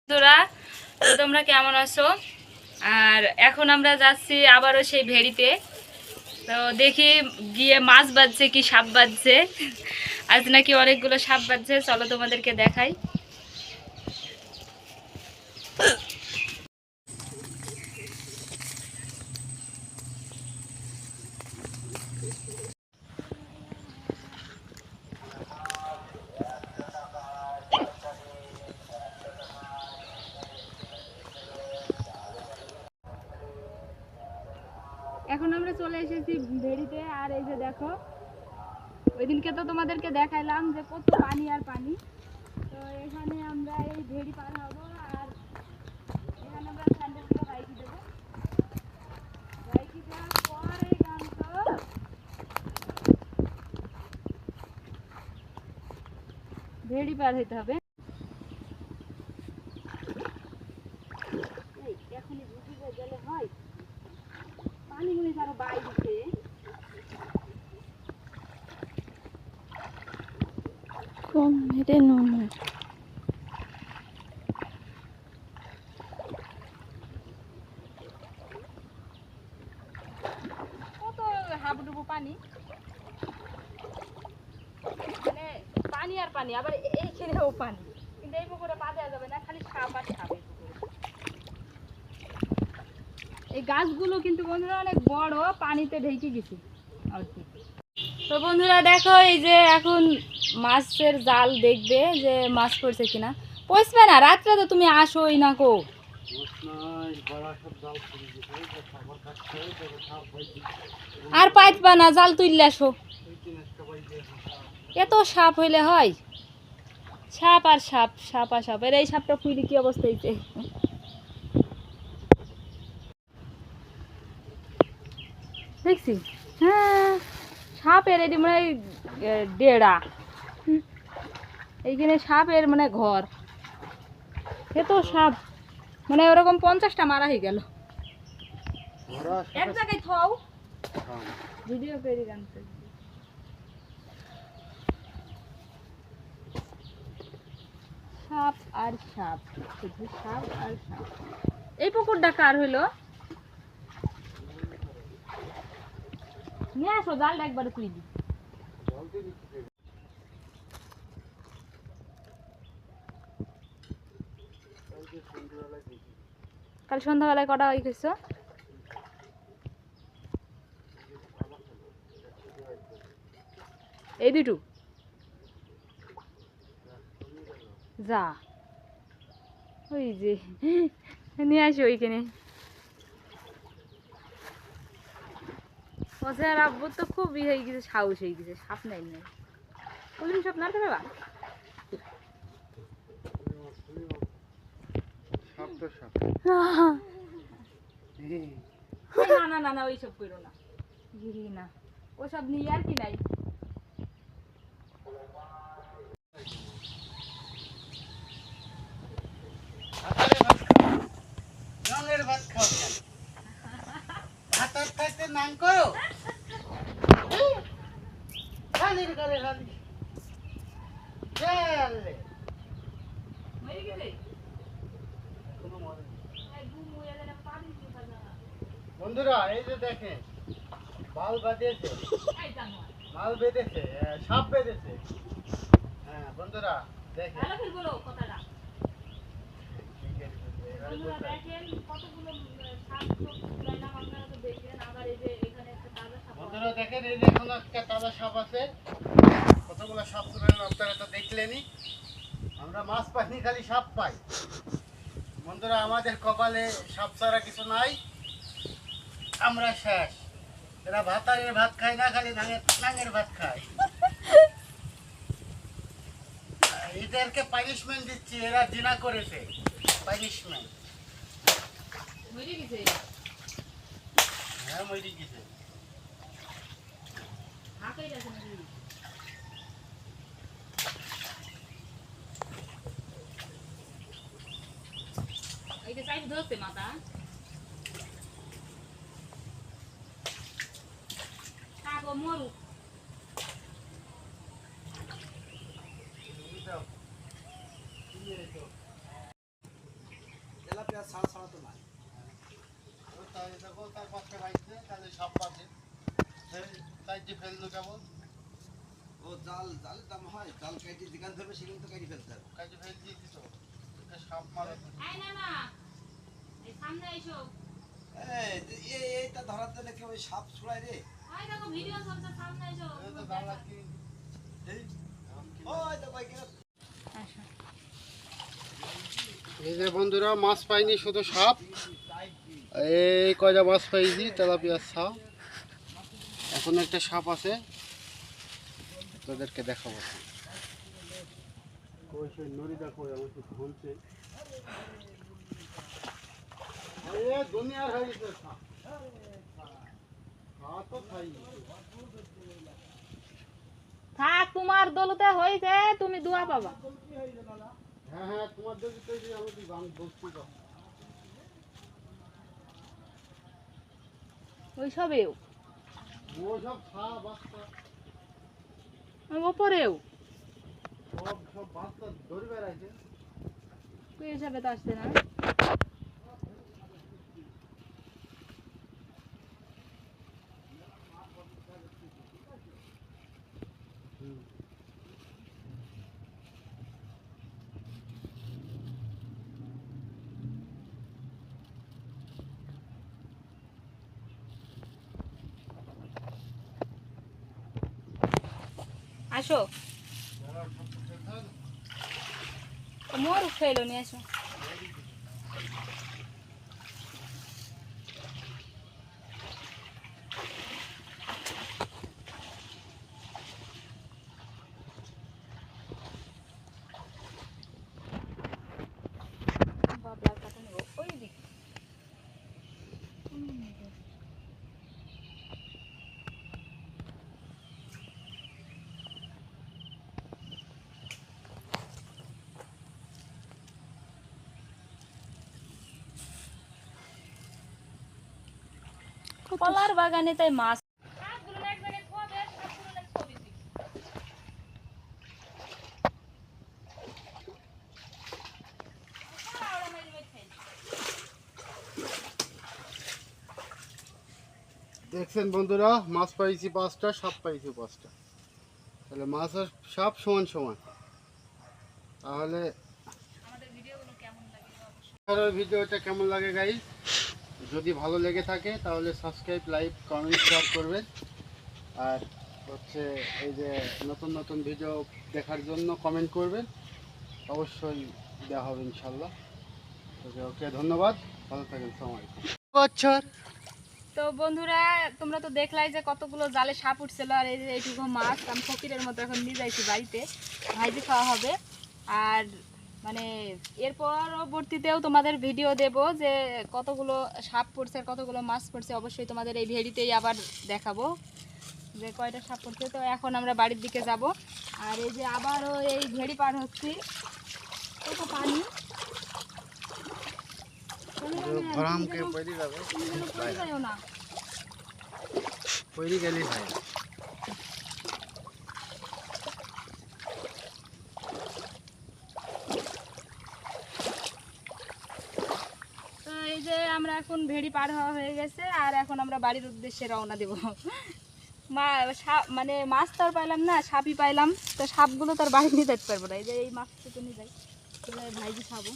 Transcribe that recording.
বন্ধুরা, তোমরা কেমন আছো? আর এখন আমরা যাচ্ছি আবারও সেই ভেড়িতে। তো দেখি গিয়ে মাছ বাজছে কি সাপ বাজছে। আজ নাকি অনেকগুলো সাপ বাজছে, চলো তোমাদেরকে দেখাই। এখন আমরা চলে এসেছি ভেড়িতে। আর এই যে দেখো, ওইদিনকে তো তোমাদেরকে দেখাইলাম যে কত পানি আর পানি। তো এখানে আমরা এই ভেড়ি পার হবো। আর এখানে আমরা স্যান্ডেলগুলো রাইখি দেবো। রাইখি দেওয়ার পর এই গান তো ভেড়ি পার হইতে হবে। এখনই বুঝিয়ে গেলে হয়, পানি গুলি আরো বাইরে কম মেরে নুন। কত হাবুডুবু পানি, মানে পানি আর পানি, আবার এইখানেও পানি। কিন্তু এই পুকুরে পা দেওয়া যাবে না, খালি সাপ আর সাপ। এই গাছগুলো কিন্তু বন্ধুরা অনেক বড়, পানিতে ঢেকে গেছে আর কি। তো বন্ধুরা দেখো, এই যে এখন মাছের জাল দেখবে যে মাছ পড়ছে কিনা। পড়বে না, রাত্রে তো তুমি আসোই না কো। আর পাইতবা না, জাল তুললে আসো। এত সাপ হইলে হয়? সাপ আর সাপ, সাপ আর সাপ। এর এই সাপটা ফুইলে কি অবস্থা হইতে। দেখছি, হ্যাঁ সাপের এটি মানে ডেড়া, এইখানে সাপের মানে ঘর। এত সাপ, মানে ওরকম 50টা মারা হয়ে গেল এক জায়গায়। থাও ভিডিও করে জানতে। সাপ আর সাপ, শুধু সাপ আর সাপ। এই পুকুরটা কার হইলো? নিয়ে আসো জালটা একবারে তুই দি। কাল সন্ধ্যাবেলায় কটা ওই খেয়েছো? এই দুটো যা, ওই যে নিয়ে আসো ওইখানে। আর আব্বুর তো খুব ই হয়ে গেছে, সাহস হয়ে গেছে, সাপ নাই নাই। কোনদিন সাপ নাড়তে পারবা? না না না না, ওইসব করো না, না ওসব নিয়ে আর কি নাই। বন্ধুরা এই যে দেখেন, মাল বেঁধেছে, মাল বেঁধেছে, সাপ বেঁধেছে। হ্যাঁ বন্ধুরা দেখেন, বন্ধুরা দেখেন, এই যে এখন একটা তাজা সাপ আছে। কতগুলো সাপ তুলেন আপনারা তো দেখলেনই। আমরা মাছ পাইনি, খালি সাপ পাই। বন্ধুরা আমাদের কপালে সাপ ছাড়া কিছু নাই, আমরা শেষ। এরা ভাতারের ভাত খায় না, খালি নাঙের ভাত খায়। এদেরকে পানিশমেন্ট দিচ্ছি, এরা জিনা করেছে, পানিশমেন্ট। হ্যাঁ মরে গেছে। মাথা মরু তাই দেখো তার পাশে বাইছে তাহলে সাপ পাচ্ছে তাই যে ফেললো কেমন কাজে ফেল দিয়েছি তো এটা সাপ মারে সামনে এসো, এইটা ধরার জন্য কেউ সাপ ছুড়ায় রে। দেখো ভিডিও চলছে, সামনে এসো। এই তো বাংলা কি ওই তো কয়েক আসো। এই যে বন্ধুরা মাছ পাইনি শুধু সাপ এই কয়টা মাছ পাইছি তেলাপিয়ার সাপ এখন একটা সাপ আছে তোদেরকে দেখাবো নড়ি দেখো আমার তো ঘুমছে দুনিয়ার হয়ে গেছে সাপ তো খাই থাক, তোমার দলতে হয়েছে, তুমি দোয়া পাবা। হ্যাঁ হ্যাঁ তোমার দেখি তো আমি তো গান বলছি তো ওইসবেও ও সব সাপ বাচ্চা ওপরেও সব সব বাচ্চা ধরে বেড়াইছে ওই হিসাবে তো আসছে না। আসো, মোর খেলো নিয়ে আসো। বাবলার কাটা নেবো ওই দিক। কলার বাগানে তাই মাছ দেখছেন বন্ধুরা মাছ পাইছি 5টা সাপ পাইছি 5টা তাহলে মাছ আর সাপ সমান সমান তাহলে আমাদের ভিডিওগুলো কেমন লাগে আর ভিডিওটা কেমন লাগে গাইস যদি ভালো লেগে থাকে তাহলে সাবস্ক্রাইব লাইক কমেন্ট শেয়ার করবেন আর হচ্ছে এই যে নতুন নতুন ভিডিও দেখার জন্য কমেন্ট করবেন অবশ্যই দেওয়া হবে ইনশাল্লাহ ওকে ওকে ধন্যবাদ ভালো থাকেন আসসালামু আলাইকুম বছর তো বন্ধুরা তোমরা তো দেখলাই যে কতগুলো জালে সাপ উঠছিল আর এই যে এইটুকু মাছ আমি ফকিরের মতো এখন নিয়ে যাইছি বাড়িতে ভাইজি খাওয়া হবে আর মানে এর পরবর্তীতেও তোমাদের ভিডিও দেব যে কতগুলো সাপ পড়ছে আর কতগুলো মাছ পড়ছে অবশ্যই তোমাদের এই ভেড়িতেই আবার দেখাবো যে কয়টা সাপ পড়ছে। তো এখন আমরা বাড়ির দিকে যাব আর এই যে আবারও এই ভেড়ি পার হচ্ছি কত পানি ভরামকে পড়ি যাবে না পড়ি গেলি ভাই তো এই যে আমরা এখন ভেড়ি পার হওয়া হয়ে গেছে আর এখন আমরা বাড়ির উদ্দেশ্যে রওনা দেব মানে মাছ তো আর পাইলাম না সাপই পাইলাম তো সাপগুলো তো আর বাড়ি নিয়ে যেতে পারবো না এই যে এই মাছটা তো নিয়ে যাই ভাইজি খাবো।